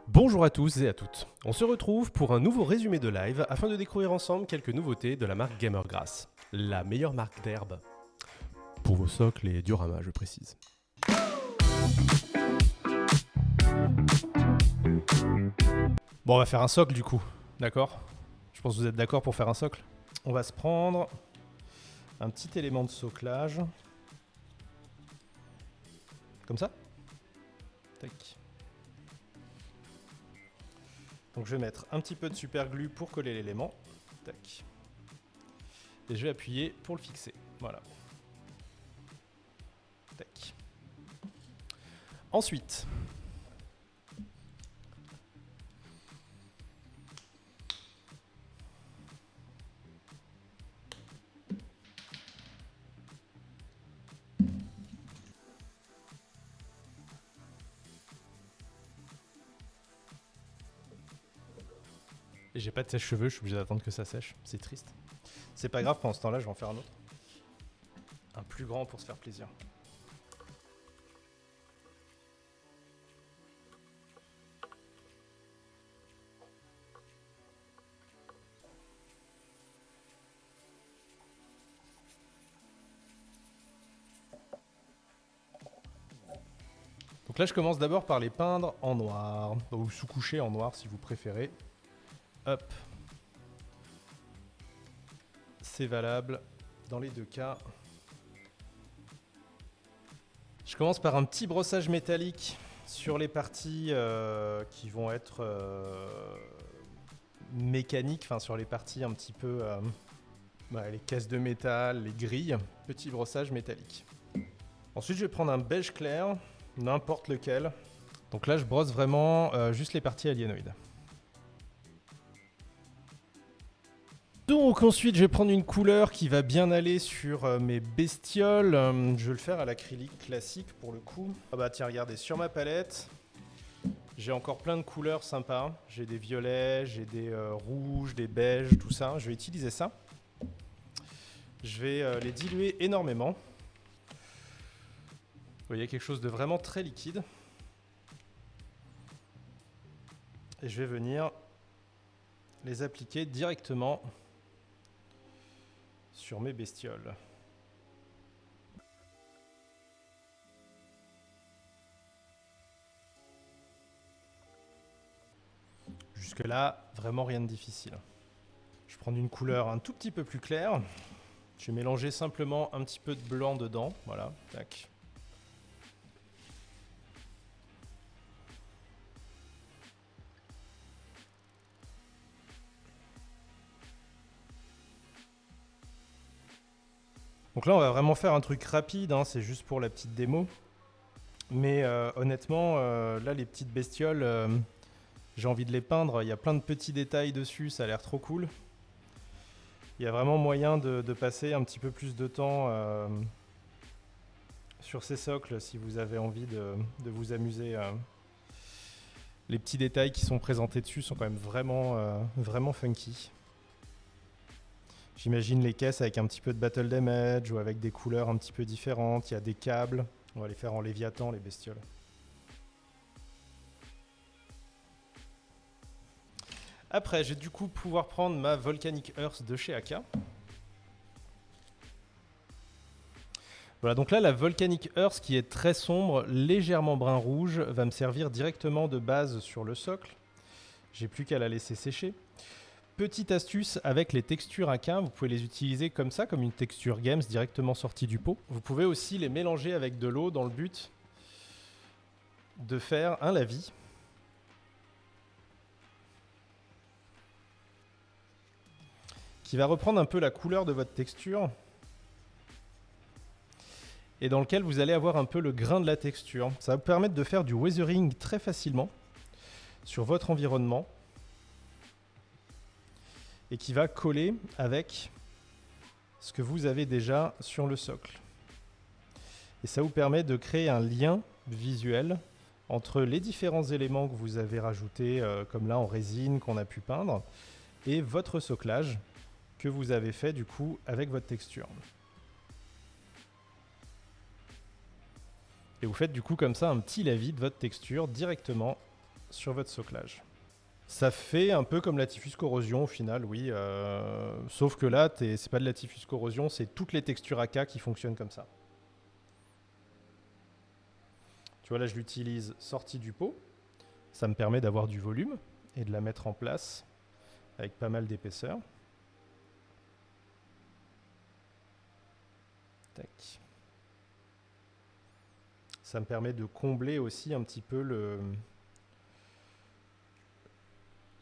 Bonjour à tous et à toutes. On se retrouve pour un nouveau résumé de live afin de découvrir ensemble quelques nouveautés de la marque Gamergrass, la meilleure marque d'herbe. Pour vos socles et dioramas, je précise. Bon, on va faire un socle du coup, d'accord? Je pense que vous êtes d'accord pour faire un socle. On va se prendre un petit élément de soclage. Comme ça. Tac. Donc je vais mettre un petit peu de super glue pour coller l'élément. Tac. Et je vais appuyer pour le fixer. Voilà. Tac. Ensuite, et j'ai pas de sèche-cheveux, je suis obligé d'attendre que ça sèche. C'est triste. C'est pas grave, pendant ce temps-là, je vais en faire un autre. Un plus grand pour se faire plaisir. Donc là, je commence d'abord par les peindre en noir, ou sous-coucher en noir si vous préférez. Hop. C'est valable dans les deux cas. Je commence par un petit brossage métallique sur les parties qui vont être mécaniques, enfin sur les parties un petit peu les caisses de métal, les grilles, petit brossage métallique. Ensuite, je vais prendre un beige clair, n'importe lequel. Donc là, je brosse vraiment juste les parties aliénoïdes. Donc ensuite, je vais prendre une couleur qui va bien aller sur mes bestioles. Je vais le faire à l'acrylique classique pour le coup. Ah bah tiens, regardez, sur ma palette, j'ai encore plein de couleurs sympas. J'ai des violets, j'ai des rouges, des beiges, tout ça. Je vais utiliser ça. Je vais les diluer énormément. Vous voyez, quelque chose de vraiment très liquide. Et je vais venir les appliquer directement sur mes bestioles. Jusque-là, vraiment rien de difficile. Je vais prendre une couleur un tout petit peu plus claire. Je vais mélanger simplement un petit peu de blanc dedans. Voilà, tac. Donc là, on va vraiment faire un truc rapide, hein, c'est juste pour la petite démo. Mais honnêtement, là, les petites bestioles, j'ai envie de les peindre. Il y a plein de petits détails dessus, ça a l'air trop cool. Il y a vraiment moyen de passer un petit peu plus de temps sur ces socles si vous avez envie de vous amuser. Les petits détails qui sont présentés dessus sont quand même vraiment funky. J'imagine les caisses avec un petit peu de battle damage ou avec des couleurs un petit peu différentes. Il y a des câbles. On va les faire en Léviathan, les bestioles. Après, je vais du coup pouvoir prendre ma Volcanic Earth de chez AK. Voilà, donc là, la Volcanic Earth qui est très sombre, légèrement brun rouge, va me servir directement de base sur le socle. J'ai plus qu'à la laisser sécher. Petite astuce avec les textures AK, vous pouvez les utiliser comme ça, comme une texture Games directement sortie du pot. Vous pouvez aussi les mélanger avec de l'eau dans le but de faire un lavis. Qui va reprendre un peu la couleur de votre texture et dans lequel vous allez avoir un peu le grain de la texture. Ça va vous permettre de faire du weathering très facilement sur votre environnement et qui va coller avec ce que vous avez déjà sur le socle. Et ça vous permet de créer un lien visuel entre les différents éléments que vous avez rajoutés, comme là en résine qu'on a pu peindre, et votre soclage que vous avez fait du coup avec votre texture. Et vous faites du coup comme ça un petit lavis de votre texture directement sur votre soclage. Ça fait un peu comme la typhus corrosion au final, oui. Sauf que là, c'est pas de la typhus corrosion, c'est toutes les textures AK qui fonctionnent comme ça. Tu vois, là, je l'utilise sortie du pot. Ça me permet d'avoir du volume et de la mettre en place avec pas mal d'épaisseur. Tac. Ça me permet de combler aussi un petit peu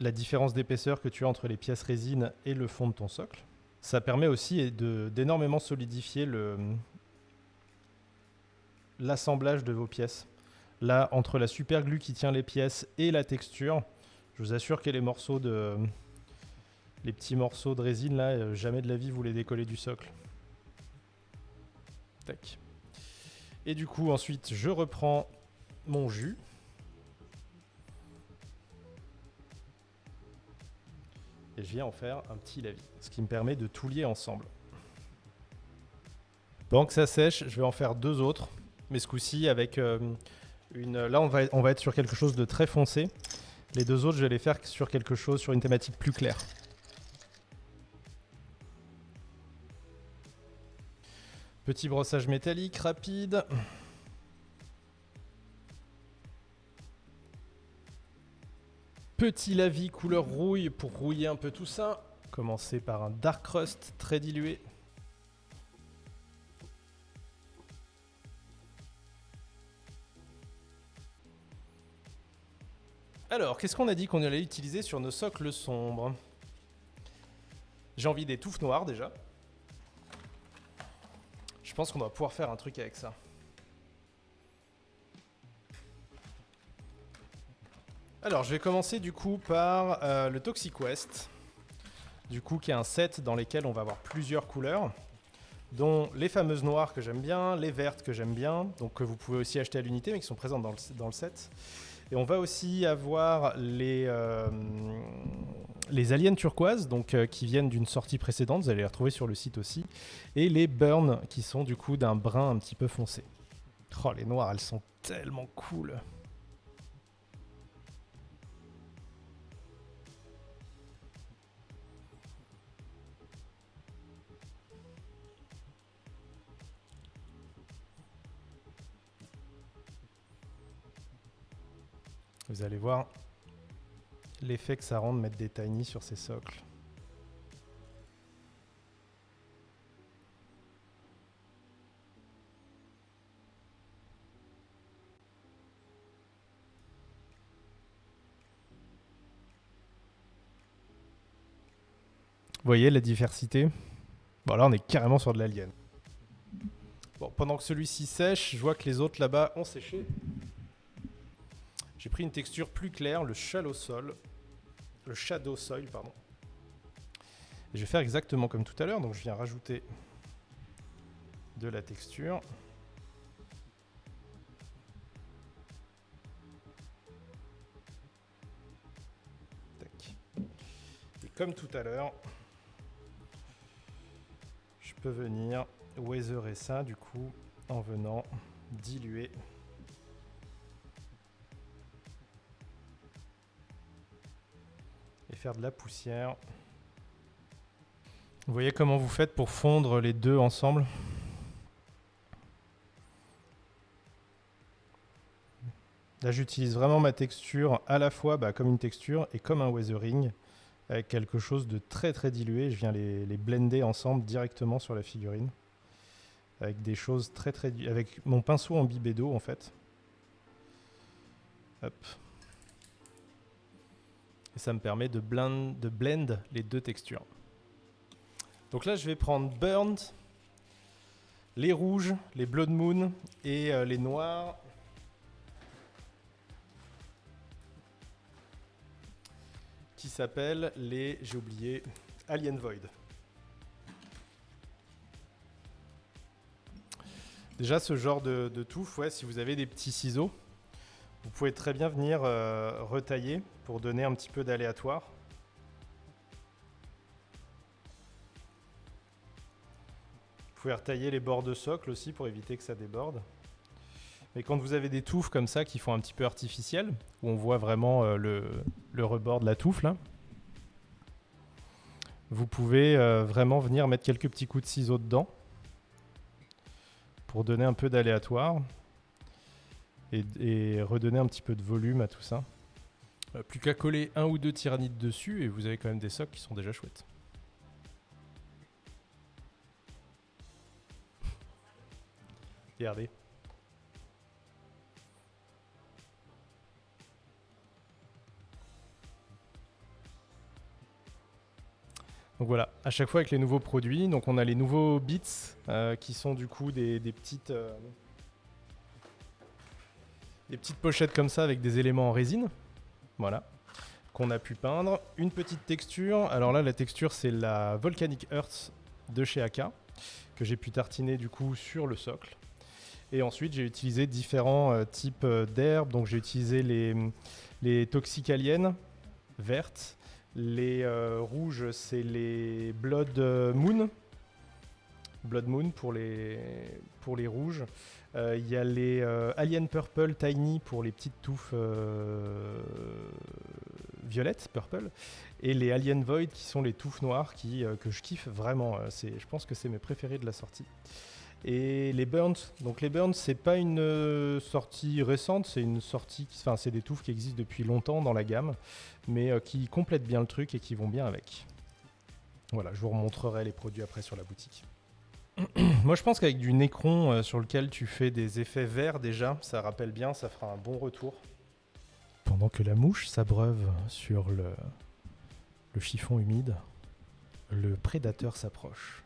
la différence d'épaisseur que tu as entre les pièces résine et le fond de ton socle. Ça permet aussi d'énormément solidifier l'assemblage de vos pièces. Là, entre la super glue qui tient les pièces et la texture, je vous assure que les petits morceaux de résine, là, jamais de la vie vous les décollez du socle. Tac. Et du coup, ensuite, je reprends mon jus. Et je viens en faire un petit lavis, ce qui me permet de tout lier ensemble. Pendant que ça sèche, je vais en faire 2 autres, mais ce coup-ci avec là on va être sur quelque chose de très foncé. Les 2 autres, je vais les faire sur une thématique plus claire. Petit brossage métallique rapide. Petit lavis couleur rouille pour rouiller un peu tout ça. Commencer par un dark rust très dilué. Alors, qu'est-ce qu'on a dit qu'on allait utiliser sur nos socles sombres? J'ai envie des touffes noires déjà. Je pense qu'on doit pouvoir faire un truc avec ça. Alors, je vais commencer du coup par le Toxic West, du coup qui est un set dans lequel on va avoir plusieurs couleurs, dont les fameuses noires que j'aime bien, les vertes que j'aime bien, donc que vous pouvez aussi acheter à l'unité mais qui sont présentes dans le set. Et on va aussi avoir les aliens turquoises, donc qui viennent d'une sortie précédente, vous allez les retrouver sur le site aussi, et les burns qui sont du coup d'un brun un petit peu foncé. Oh, les noires, elles sont tellement cool. Vous allez voir l'effet que ça rend de mettre des tiny sur ces socles. Vous voyez la diversité? Bon, là on est carrément sur de l'alien. Bon, pendant que celui-ci sèche, je vois que les autres là-bas ont séché. J'ai pris une texture plus claire, le shadow soil, pardon. Et je vais faire exactement comme tout à l'heure, donc je viens rajouter de la texture. Tac. Et comme tout à l'heure, je peux venir weatherer ça du coup en venant diluer et faire de la poussière. Vous voyez comment vous faites pour fondre les deux ensemble? Là, j'utilise vraiment ma texture à la fois comme une texture et comme un weathering avec quelque chose de très très dilué. Je viens les blender ensemble directement sur la figurine avec des choses très très avec mon pinceau imbibé d'eau en fait. Hop. Et ça me permet de blend les deux textures. Donc là, je vais prendre Burned, les rouges, les Blood Moon et les noirs. Qui s'appellent les, j'ai oublié, Alien Void. Déjà, ce genre de touffe, ouais, si vous avez des petits ciseaux, vous pouvez très bien venir retailler pour donner un petit peu d'aléatoire. Vous pouvez retailler les bords de socle aussi pour éviter que ça déborde. Mais quand vous avez des touffes comme ça qui font un petit peu artificielles, où on voit vraiment le rebord de la touffe là, vous pouvez vraiment venir mettre quelques petits coups de ciseaux dedans pour donner un peu d'aléatoire et redonner un petit peu de volume à tout ça. Plus qu'à coller un ou deux tyrannides dessus et vous avez quand même des socles qui sont déjà chouettes. Regardez. Donc voilà, à chaque fois avec les nouveaux produits, donc on a les nouveaux bits qui sont du coup des petites pochettes comme ça avec des éléments en résine. Voilà, qu'on a pu peindre. Une petite texture, alors là la texture c'est la Volcanic Earth de chez AK, que j'ai pu tartiner du coup sur le socle. Et ensuite j'ai utilisé différents types d'herbes, donc j'ai utilisé les Toxic Aliens vertes, les rouges c'est les Blood Moon pour les rouges. Il y a les Alien Purple Tiny pour les petites touffes violettes, purple, et les Alien Void qui sont les touffes noires que je kiffe vraiment. Je pense que c'est mes préférés de la sortie. Et les Burnt, donc les Burnt c'est pas une sortie récente, c'est une sortie, enfin c'est des touffes qui existent depuis longtemps dans la gamme, mais qui complètent bien le truc et qui vont bien avec. Voilà, je vous remontrerai les produits après sur la boutique. Moi je pense qu'avec du Necron sur lequel tu fais des effets verts déjà, ça rappelle bien, ça fera un bon retour. Pendant que la mouche s'abreuve sur le chiffon humide, le prédateur s'approche.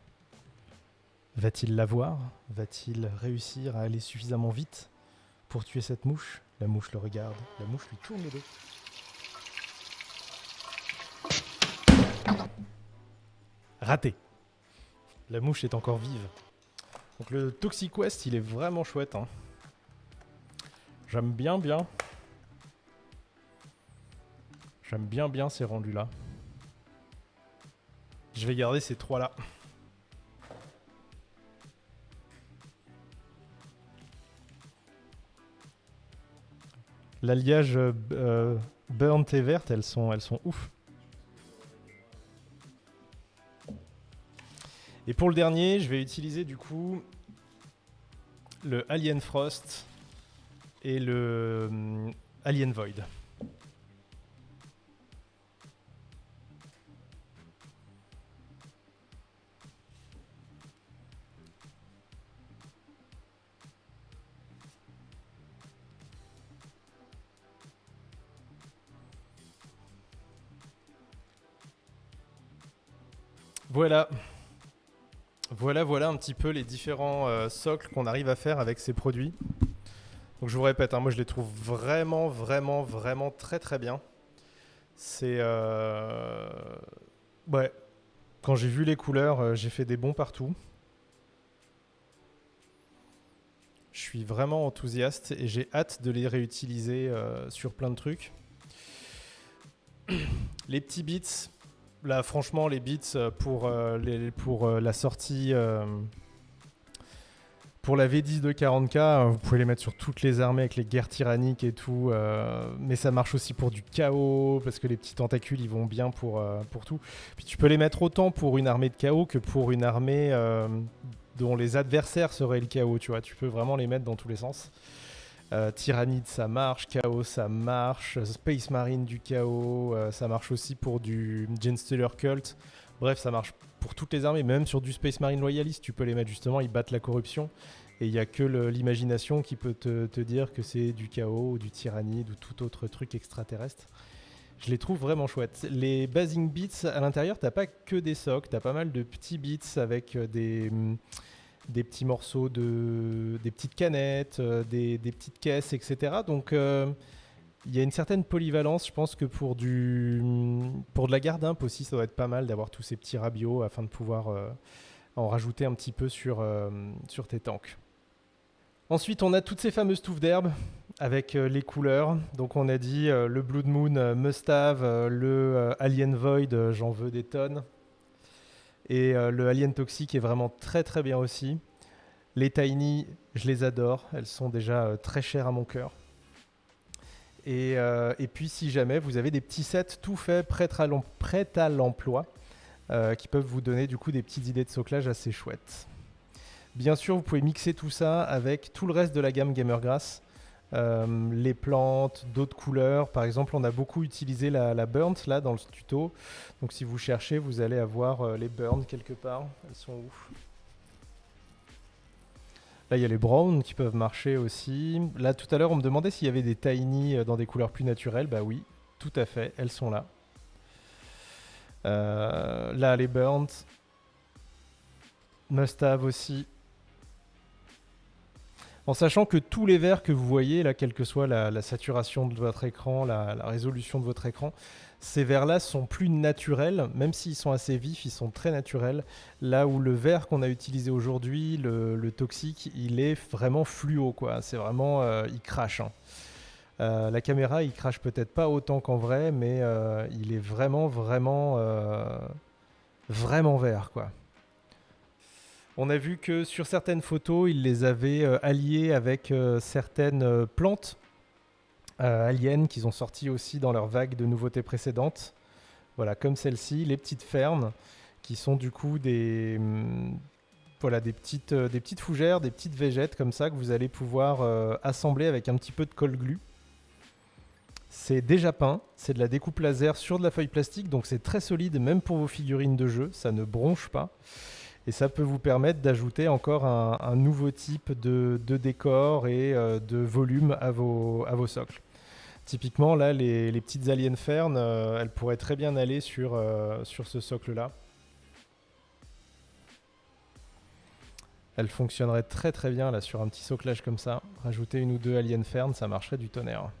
Va-t-il l'avoir? Va-t-il réussir à aller suffisamment vite pour tuer cette mouche? La mouche le regarde, la mouche lui tourne le dos. Raté. La mouche est encore vive. Donc le Toxic West, il est vraiment chouette. Hein. J'aime bien. J'aime bien ces rendus-là. Je vais garder ces trois-là. L'alliage burnt et verte, elles sont ouf. Et pour le dernier, je vais utiliser du coup le Alien Frost et le Alien Void. Voilà un petit peu les différents socles qu'on arrive à faire avec ces produits. Donc je vous répète, hein, moi je les trouve vraiment très bien. C'est... Ouais, quand j'ai vu les couleurs, j'ai fait des bons partout. Je suis vraiment enthousiaste et j'ai hâte de les réutiliser sur plein de trucs. Les petits bits... Là, franchement, les bits pour la sortie, pour la V10 de 40K, vous pouvez les mettre sur toutes les armées avec les guerres tyranniques et tout. Mais ça marche aussi pour du chaos, parce que les petits tentacules, ils vont bien pour tout. Puis tu peux les mettre autant pour une armée de chaos que pour une armée dont les adversaires seraient le chaos. Tu vois, tu peux vraiment les mettre dans tous les sens. Tyrannide ça marche, Chaos ça marche, Space Marine du Chaos, ça marche aussi pour du Genestealer Cult. Bref, ça marche pour toutes les armées, même sur du Space Marine Loyalist, tu peux les mettre justement, ils battent la corruption. Et il n'y a que l'imagination qui peut te dire que c'est du Chaos, ou du Tyrannide ou tout autre truc extraterrestre. Je les trouve vraiment chouettes. Les basing bits à l'intérieur, t'as pas que des socks, t'as pas mal de petits bits avec des petits morceaux des petites canettes, des petites caisses, etc. Donc il y a une certaine polyvalence. Je pense que pour de la garde imp aussi, ça doit être pas mal d'avoir tous ces petits rabios afin de pouvoir en rajouter un petit peu sur tes tanks. Ensuite, on a toutes ces fameuses touffes d'herbe avec les couleurs. Donc on a dit le Blood Moon must have, le Alien Void, j'en veux des tonnes. Et le Alien Toxic est vraiment très bien aussi. Les Tiny, je les adore. Elles sont déjà très chères à mon cœur. Et puis, si jamais vous avez des petits sets tout faits, prêts à l'emploi, qui peuvent vous donner du coup des petites idées de soclage assez chouettes. Bien sûr, vous pouvez mixer tout ça avec tout le reste de la gamme Gamergrass. Les plantes, d'autres couleurs. Par exemple, on a beaucoup utilisé la Burnt là dans le tuto. Donc si vous cherchez, vous allez avoir les Burnt quelque part. Elles sont où? Là, il y a les Brown qui peuvent marcher aussi. Là, tout à l'heure, on me demandait s'il y avait des Tiny dans des couleurs plus naturelles. Bah oui, tout à fait, elles sont là. Là, les Burnt. Must Have aussi. En sachant que tous les verts que vous voyez, là, quelle que soit la saturation de votre écran, la résolution de votre écran, ces verts-là sont plus naturels, même s'ils sont assez vifs, ils sont très naturels. Là où le vert qu'on a utilisé aujourd'hui, le toxique, il est vraiment fluo, quoi. C'est vraiment, il crache. Hein. La caméra, il crache peut-être pas autant qu'en vrai, mais il est vraiment, vraiment, vraiment vert, quoi. On a vu que sur certaines photos, ils les avaient alliés avec certaines plantes aliens qu'ils ont sorties aussi dans leur vague de nouveautés précédentes. Voilà, comme celle-ci, les petites fernes, qui sont du coup voilà, des petites fougères, des petites végètes comme ça que vous allez pouvoir assembler avec un petit peu de colle glue. C'est déjà peint, c'est de la découpe laser sur de la feuille plastique, donc c'est très solide même pour vos figurines de jeu, ça ne bronche pas. Et ça peut vous permettre d'ajouter encore un nouveau type de décor et de volume à vos socles. Typiquement, là, les petites aliens fernes, elles pourraient très bien aller sur ce socle-là. Elles fonctionneraient très très bien là sur un petit soclage comme ça. Rajouter une ou deux aliens fernes, ça marcherait du tonnerre.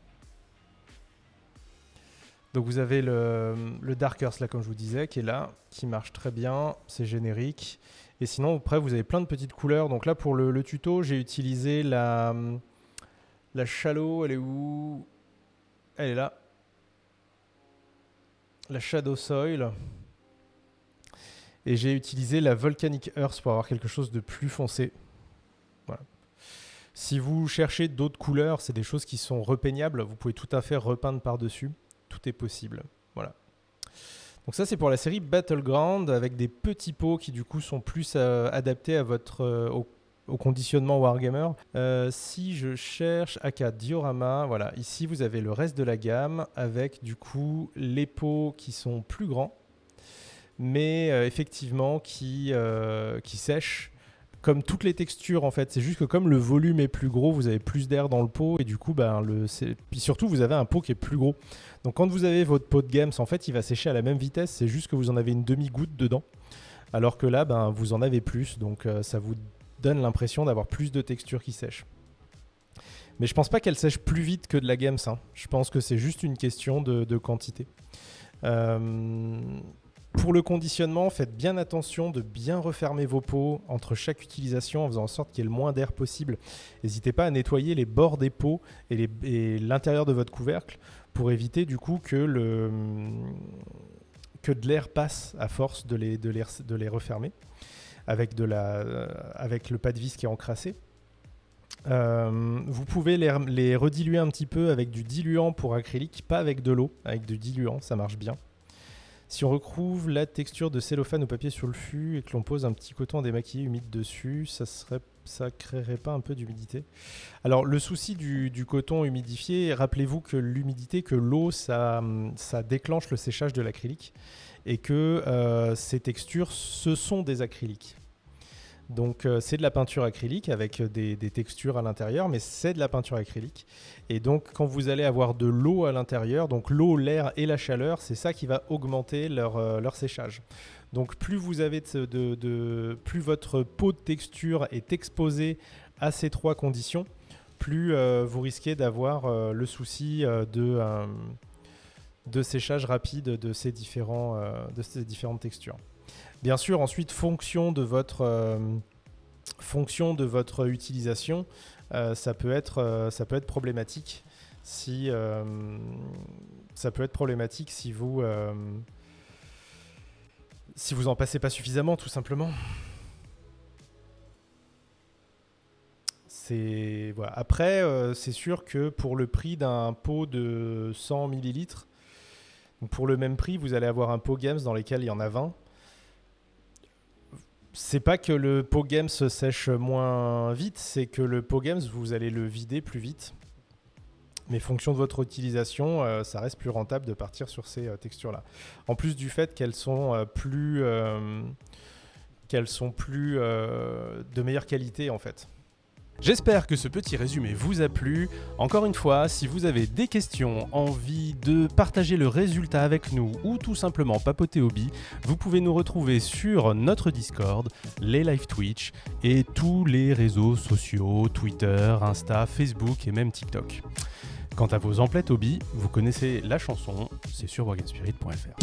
Donc vous avez le Dark Earth là, comme je vous disais, qui est là, qui marche très bien, c'est générique. Et sinon, après, vous avez plein de petites couleurs. Donc là, pour le tuto, j'ai utilisé la Shallow, elle est où? Elle est là. La Shadow Soil. Et j'ai utilisé la Volcanic Earth pour avoir quelque chose de plus foncé. Voilà. Si vous cherchez d'autres couleurs, c'est des choses qui sont repeignables. Vous pouvez tout à fait repeindre par-dessus. Tout est possible. Voilà. Donc ça, c'est pour la série Battleground avec des petits pots qui du coup sont plus adaptés à au conditionnement Wargammer. Si je cherche AK Diorama, voilà, ici vous avez le reste de la gamme avec du coup les pots qui sont plus grands, mais effectivement qui sèchent. Comme toutes les textures en fait, c'est juste que comme le volume est plus gros, vous avez plus d'air dans le pot et du coup, puis surtout vous avez un pot qui est plus gros. Donc quand vous avez votre pot de games, en fait, il va sécher à la même vitesse, c'est juste que vous en avez une demi-goutte dedans, alors que là, vous en avez plus, donc ça vous donne l'impression d'avoir plus de texture qui sèche. Mais je pense pas qu'elle sèche plus vite que de la games, hein. Je pense que c'est juste une question de quantité. Pour le conditionnement, faites bien attention de bien refermer vos pots entre chaque utilisation en faisant en sorte qu'il y ait le moins d'air possible. N'hésitez pas à nettoyer les bords des pots et l'intérieur de votre couvercle pour éviter du coup que de l'air passe à force de les refermer avec le pas de vis qui est encrassé. Vous pouvez les rediluer un petit peu avec du diluant pour acrylique, pas avec de l'eau, avec du diluant, ça marche bien. Si on recouvre la texture de cellophane au papier sur le fût et que l'on pose un petit coton démaquillé humide dessus, ça créerait pas un peu d'humidité? Alors le souci du coton humidifié, rappelez-vous que l'humidité, que l'eau, ça déclenche le séchage de l'acrylique et que ces textures, ce sont des acryliques. Donc c'est de la peinture acrylique avec des textures à l'intérieur, mais c'est de la peinture acrylique. Et donc quand vous allez avoir de l'eau à l'intérieur, donc l'eau, l'air et la chaleur, c'est ça qui va augmenter leur séchage. Donc plus vous avez plus votre peau de texture est exposée à ces trois conditions, plus vous risquez d'avoir le souci de séchage rapide de ces différentes textures. Bien sûr, ensuite, fonction de votre utilisation, ça peut être problématique si vous en passez pas suffisamment, tout simplement. Voilà. Après, c'est sûr que pour le prix d'un pot de 100 millilitres, pour le même prix, vous allez avoir un pot Games dans lequel il y en a 20. C'est pas que le pot Games se sèche moins vite, c'est que le pot Games, vous allez le vider plus vite. Mais fonction de votre utilisation, ça reste plus rentable de partir sur ces textures-là. En plus du fait qu'elles sont plus de meilleure qualité en fait. J'espère que ce petit résumé vous a plu. Encore une fois, si vous avez des questions, envie de partager le résultat avec nous ou tout simplement papoter hobby, vous pouvez nous retrouver sur notre Discord, les live Twitch et tous les réseaux sociaux, Twitter, Insta, Facebook et même TikTok. Quant à vos emplettes hobby, vous connaissez la chanson, c'est sur wargamespirit.fr.